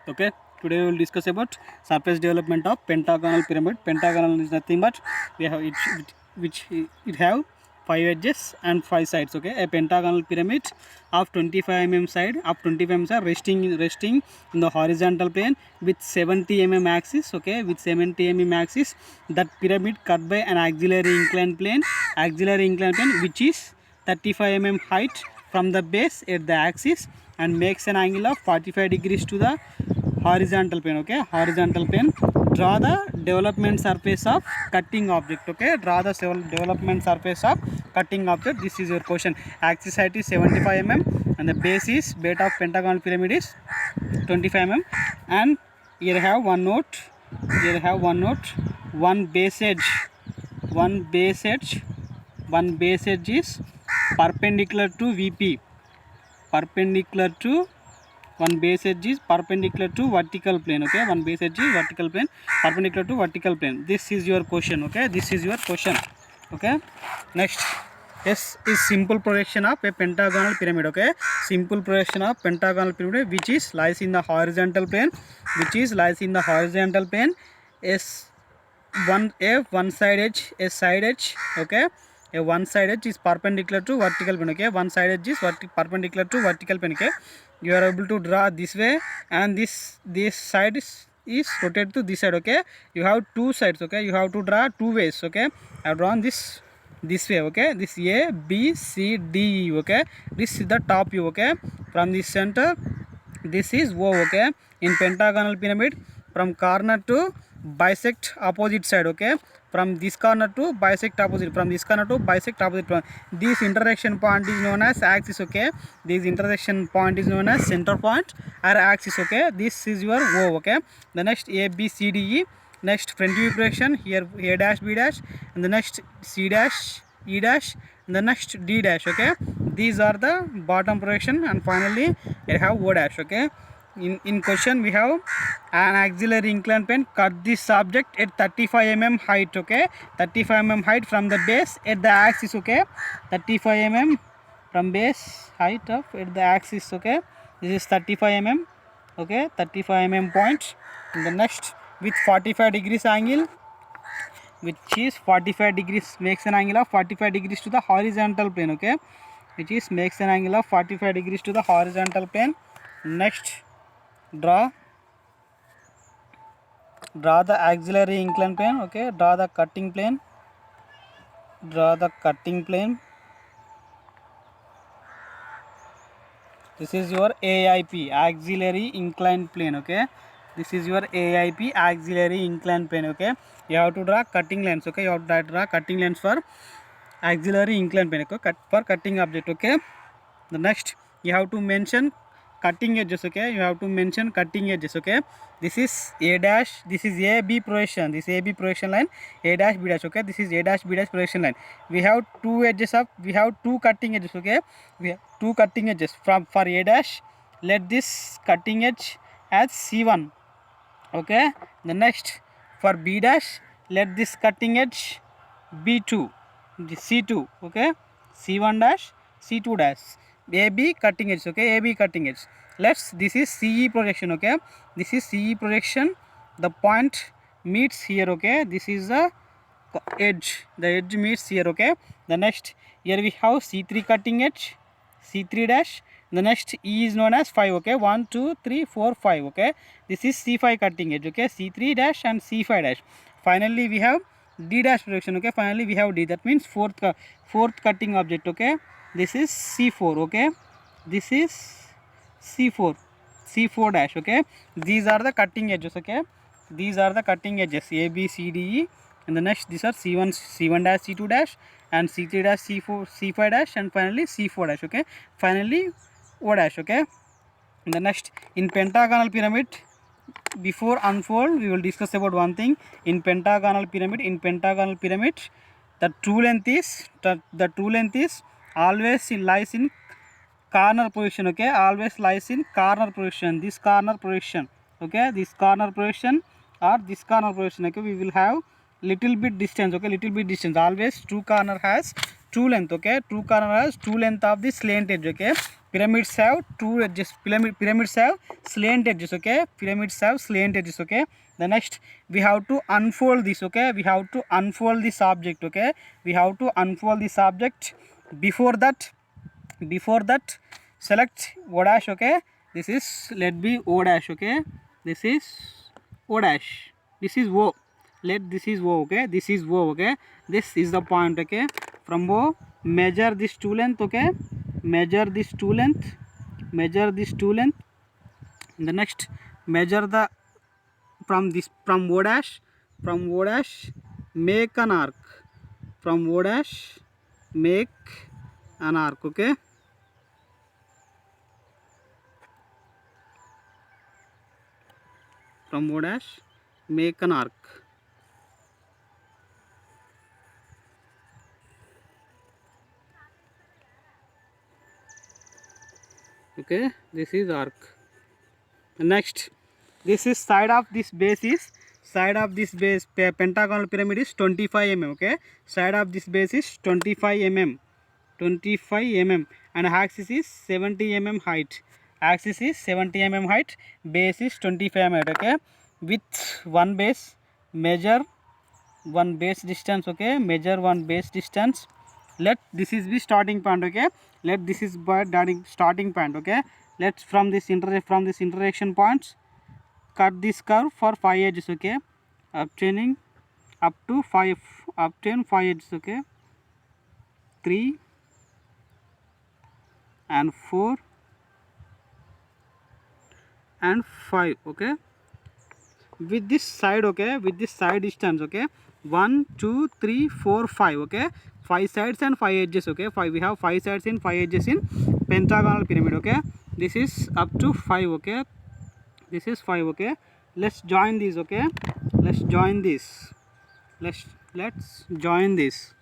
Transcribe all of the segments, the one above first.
Okay, today we will discuss about surface development of pentagonal pyramid. Pentagonal is nothing but we have which it have 5 edges and 5 sides. Okay, a pentagonal pyramid of 25 mm side, of 25 mm side, resting in the horizontal plane with 70 mm axis. Okay, with 70 mm axis, that pyramid cut by an auxiliary inclined plane which is 35 mm height from the base at the axis and makes an angle of 45 degrees to the horizontal plane. Okay, horizontal plane. Draw the development surface of cutting object. Okay, draw the development surface of cutting object. This is your question. Axis height is 75 mm and the base is base of pentagonal pyramid is 25 mm. And here I have one note, one base edge is perpendicular to VP, one base edge is perpendicular to vertical plane. Okay, one base edge is vertical plane, perpendicular to vertical plane. This is your question. Okay, this is your question. Okay, next, S is simple projection of a pentagonal pyramid. Okay, simple projection of pentagonal pyramid which is lies in the horizontal plane, S one side edge, a side edge. Okay, a one side edge is perpendicular to vertical plane. Okay, one side edge is perpendicular to vertical plane. Okay, you are able to draw this way, and this side is rotated to this side. Okay, you have two sides. Okay, you have to draw two ways. Okay, I have drawn this way. Okay, this A B C D E. Okay, this is the top view. Okay, from this center this is O. Okay, in pentagonal pyramid, from corner to bisect opposite side. Okay, from this corner to bisect opposite, this intersection point is known as axis. Okay, this intersection point is known as center point or axis. Okay, this is your O. Okay, the next A B C D E, next front view projection, here A dash B dash, and the next C dash E dash, and the next D dash. Okay, these are the bottom projection, and finally I have O dash. Okay, in question we have an auxiliary inclined plane cut this object at 35 mm height. Okay, 35 mm height from the base at the axis. Okay, 35 mm from base height of at the axis. Okay, this is 35 mm. Okay, 35 mm point. And the next, with 45 degrees angle, which is 45 degrees, makes an angle of 45 degrees to the horizontal plane. Okay, which is makes an angle of 45 degrees to the horizontal plane. Next, draw the auxiliary inclined plane. Okay, draw the cutting plane, this is your AIP, auxiliary inclined plane. Okay, this is your AIP, auxiliary inclined plane. Okay, you have to draw cutting lines. Okay, you have to draw cutting lines for auxiliary inclined plane. Okay, for cutting object. Okay, the next, you have to mention cutting edges. Okay, you have to mention cutting edges. Okay, this is A dash, this is AB projection, this AB projection line, A dash B dash. Okay, this is A dash B dash projection line. We have two cutting edges. Okay, we have two cutting edges for A dash. Let this cutting edge as C1. Okay, the next, for B dash, let this cutting edge B2, C2. Okay, C1 dash, C2 dash, AB cutting edge. Okay, AB cutting edge. This is CE projection. Okay, this is CE projection. The point meets here. Okay, this is the edge. The edge meets here. Okay, the next, here we have C3 cutting edge, C3 dash. The next E is known as 5. Okay, 1 2 3 4 5. Okay, this is C5 cutting edge. Okay, C3 dash and C5 dash. Finally we have D dash projection. Okay, finally we have D, that means fourth cutting object. Okay, this is C4. Okay, this is C4 dash. Okay, these are the cutting edges. Okay, these are the cutting edges A B C D E, and the next these are C1 dash, C2 dash, and C3 dash, C4 C5 dash, and finally C4 dash. Okay, finally O dash. Okay, and the next, in pentagonal pyramid, before unfold we will discuss about one thing. In pentagonal pyramid, the true length is always lies in corner position. Okay, always lies in corner position, this corner position. Okay, this corner position or this corner position. Okay, we will have little bit distance. Okay, little bit distance. Always true corner has true length. Okay, true corner has true length of the slant edge. Okay, pyramids have two edges. Pyramids have slant edges. Okay, pyramids have slant edges. Okay, the next we have to unfold this. Okay, we have to unfold this object. Okay, we have to unfold this object. Before that select o dash. Okay, this is, let be o dash. Okay, this is o dash, this is o, let this is o. Okay, this is o. Okay, this is the point. Okay, from o measure this two length. Okay, measure this two length, measure this two length. The next measure the from o dash, from o dash make an arc, from o dash make an arc. Okay, from o dash make an arc. Okay, this is arc. Next, this is side of this base is, side of this base pentagonal pyramid is 25 mm. Okay, side of this base is 25 mm, 25 mm, and axis is 70 mm height, axis is 70 mm height, base is 25 mm. Okay, with one base measure one base distance. Okay, measure one base distance. Let this is the starting point. Okay, let this is starting point. Okay, let's from this intersection points cut this curve for 5 edges. Okay, obtaining up to 5, obtain 5 edges. Okay, 3 and 4 and 5. Okay, with this side. Okay, with this side distance. Okay, 1 2 3 4 5. Okay, 5 sides and 5 edges. Okay, 5, we have 5 sides and 5 edges in pentagonal pyramid. Okay, this is up to 5. Okay, this is 5. Okay, let's join these. Okay, let's join this, let's join this.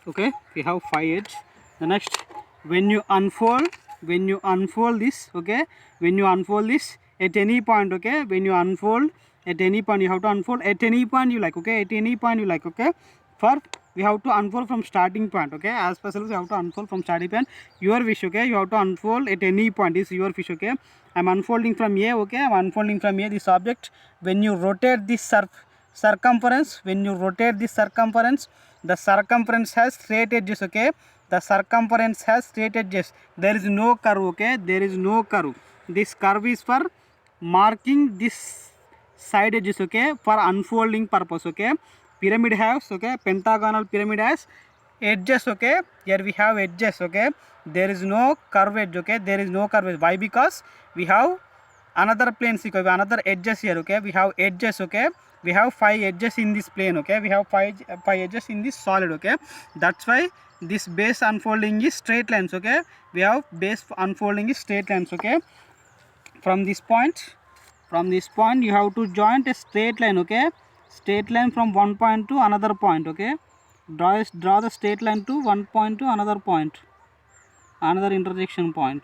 Okay, we have 5 edge. The next, when you unfold this. Okay, when you unfold this at any point. Okay, when you unfold at any point, you have to unfold at any point you like. Okay, at any point you like. Okay, for we have to unfold from starting point. Okay, as per syllabus you have to unfold from starting point, your wish. Okay, you have to unfold at any point, is your wish. Okay, I'm unfolding from A. Okay, I'm unfolding from A this object. When you rotate this circumference, when you rotate this circumference, the circumference has straight edges. Okay, the circumference has straight edges, there is no curve. Okay, there is no curve. This curve is for marking this side edges. Okay, for unfolding purpose. Okay, pyramid has, okay, pentagonal pyramid has edges. Okay, here we have edges. Okay, there is no curve edge. Okay, there is no curve edge. Why? Because we have another plane sequence, another edges here. Okay, we have edges. Okay, we have 5 edges in this plane. Okay, we have 5 edges in this solid. Okay, that's why this base unfolding is straight lines. Okay, we have base unfolding is straight lines. Okay, from this point you have to join a straight line. Okay, straight line from one point to another point. Okay, draw the straight line to one point to another point, another intersection point.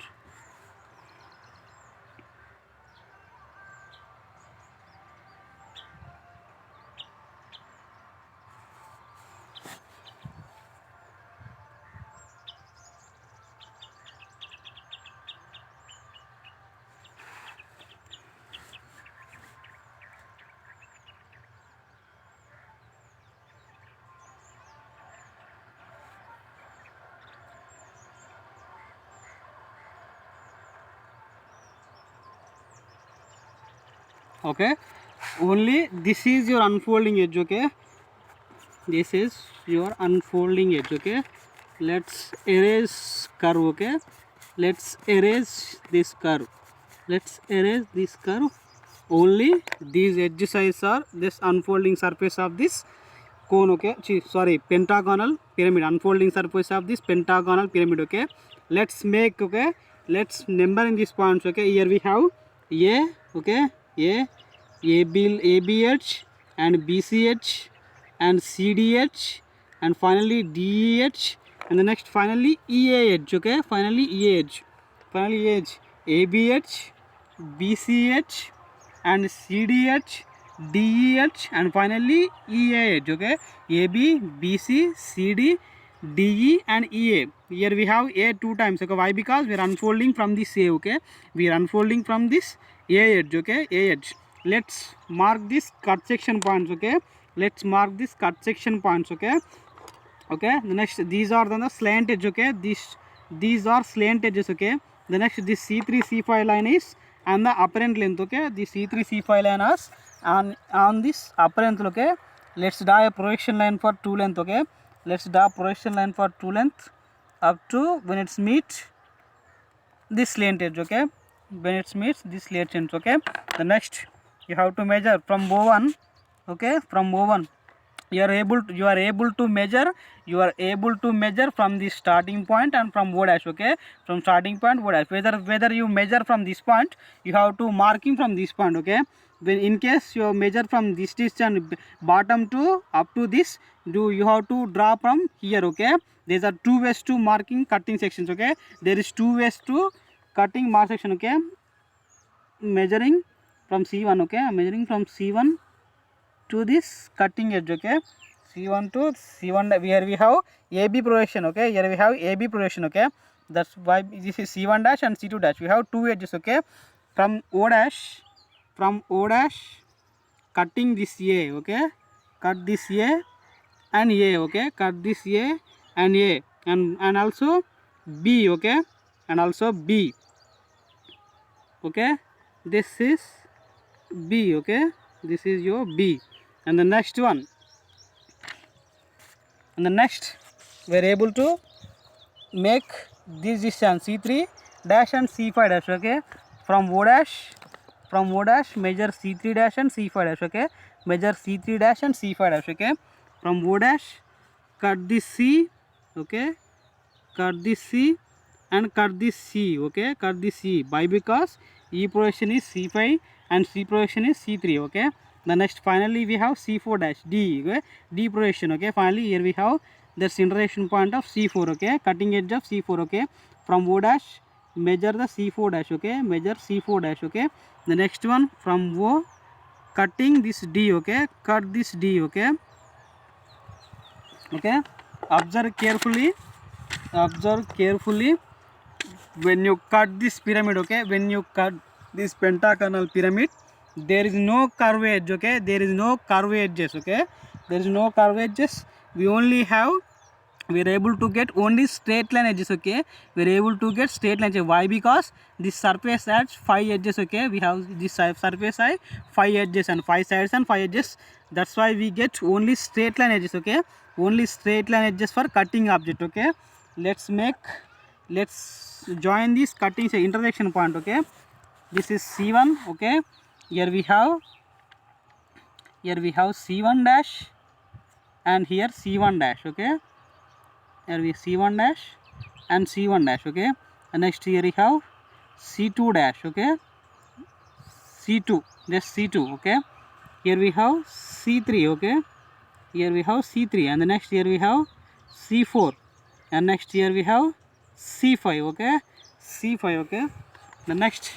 Okay, only this is your unfolding edge. Okay, this is your unfolding edge. Okay, let's erase curve. Okay, let's erase this curve. Let's erase this curve. Only these edge sides are this unfolding surface of this cone. Okay, sorry, pentagonal pyramid, unfolding surface of this pentagonal pyramid. Okay, let's make, okay, let's number in these points. Okay, here we have a, okay, ABH and BCH and CDH and finally DEH and the next finally EAH. Okay, finally EAH, ABH, BCH and CDH, DEH and finally EAH. Okay, AB, BC, CD, DE and EA. Here we have A two times. Okay, why? Because we are unfolding from this A. Okay, we are unfolding from this A edge. Okay, A edge. Let's mark this cut section points. Okay, let's mark this cut section points. Okay, okay, the next, these are the slant edge. Okay, these are slant edges. Okay, the next, this C3 C5 line is and the apparent length. Okay, the C3 C5 line is on this apparent. Okay, let's draw a projection line for two length. Okay, let's draw projection line for two length up to when it's meet this slant edge. Okay, when it meets this slant edge. Okay, the next, you have to measure from O1. Okay, from O1 you are able to measure from the starting point and from O dash. Okay, from starting point O dash, whether you measure from this point, you have to marking from this point. Okay, when in case you measure from this distance bottom to up to this, you have to draw from here. Okay, there are two ways to marking cutting sections. Okay, there is two ways to cutting mark section. Okay, measuring from C1. Okay, measuring from C1 to this cutting edge. Okay, C1 to C1, here we have AB projection. Okay, here we have AB projection. Okay, that's why this is C1 dash and C2 dash. We have two edges. Okay, from O dash, cutting this A. Okay, cut this A and A. Okay, cut this A and A and also B. Okay, and also B. Okay, this is B. Okay, this is your B. And the next one, and the next, we are able to make this distance C3 dash and C5 dash. Okay, from O dash, measure C3 dash and C5 dash. Okay, measure C3 dash and C5 dash. Okay, from O dash, cut this C. Okay, cut this C and cut this C. Okay, cut this C. Why? Because E projection is C5 and C projection is C3. Okay, the next finally we have C4 dash D. Okay, D projection. Okay, finally here we have this intersection point of C4. Okay, cutting edge of C4. Okay, from O dash measure the C4 dash. Okay, measure C4 dash. Okay, the next one from O, cutting this D. Okay, cut this D. Okay, okay, observe carefully when you cut this pyramid. Okay, when you cut this pentagonal pyramid, there is no curve edge. Okay, there is no curve edges. Okay, there is no curve edges. We are able to get only straight line edges. Okay, we are able to get straight line edges. Why? Because this surface has 5 edges. Okay, we have this surface has 5 edges and 5 sides and 5 edges. That's why we get only straight line edges. Okay, only straight line edges for cutting object. Okay, let's join this cutting intersection point. Okay, this is C1. Okay, here we have C1 dash and here C1 dash. Okay, here we C1 dash and C1 dash. Okay, and next here we have C2 dash. Okay, C2, just C2. Okay, here we have C3. Okay, here we have C3 and the next here we have C4 and next here we have C5. Okay, C5. Okay, the next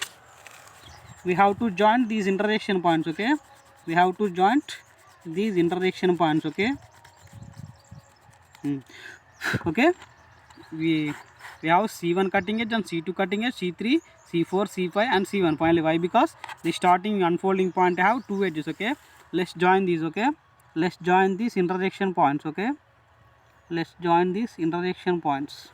we have to join these intersection points. Okay, we have to join these intersection points. Okay, okay, we have C1 cutting edge and C2 cutting edge, C3, C4, C5 and C1 finally. Why? Because the starting unfolding point have two edges. Okay, let's join these. Okay, let's join these intersection points. Okay, let's join these intersection points.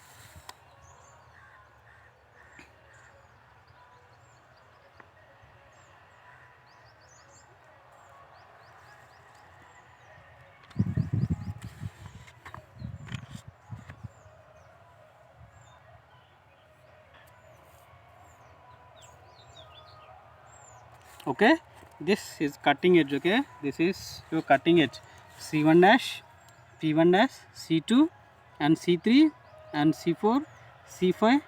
Okay, this is cutting edge. Okay, this is your cutting edge. C1 dash, P1 dash, C2 and C3 and C4, C5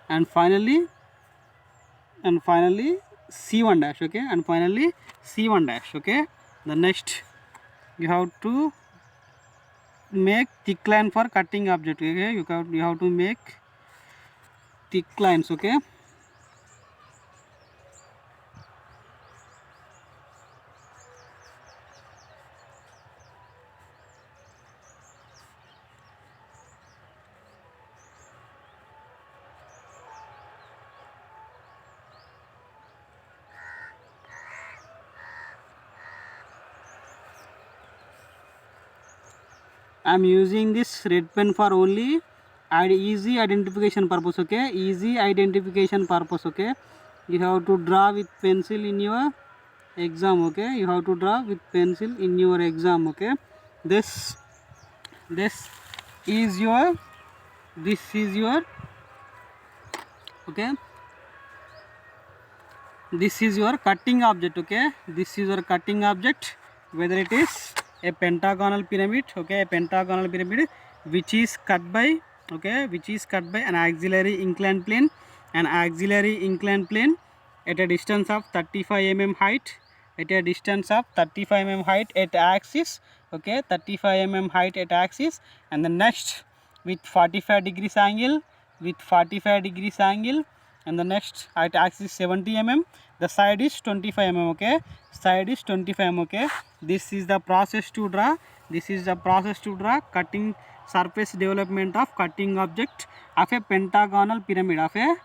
and finally C1 dash. Okay, and finally C1 dash. Okay, the next you have to make thick line for cutting object. Okay, you have to make thick lines. Okay, I am using this red pen for only easy identification purpose. Okay, easy identification purpose. Okay, you have to draw with pencil in your exam. Okay, you have to draw with pencil in your exam. Okay, this this is your okay, this is your cutting object. Okay, this is your cutting object, whether it is a pentagonal pyramid. Okay, a pentagonal pyramid which is cut by, okay, which is cut by an auxiliary inclined plane, at a distance of 35 mm height, at a distance of 35 mm height at axis. Okay, 35 mm height at axis, and the next with 45 degrees angle, and the next at axis 70 mm, the side is 25 mm. Okay, side is 25 mm. Okay, this is the process to draw, cutting surface development of cutting object of a pentagonal pyramid, okay,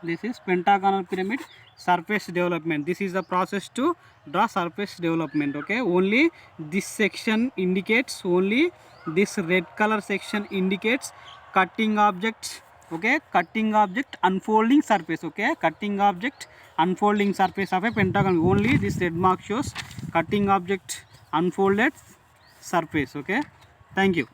this is pentagonal pyramid surface development. This is the process to draw surface development. Okay, only this section indicates, only this red color section indicates cutting object. Okay, cutting object unfolding surface. Okay, cutting object unfolding surface of a pentagon. Only this red mark shows cutting object unfolded surface. Okay, thank you.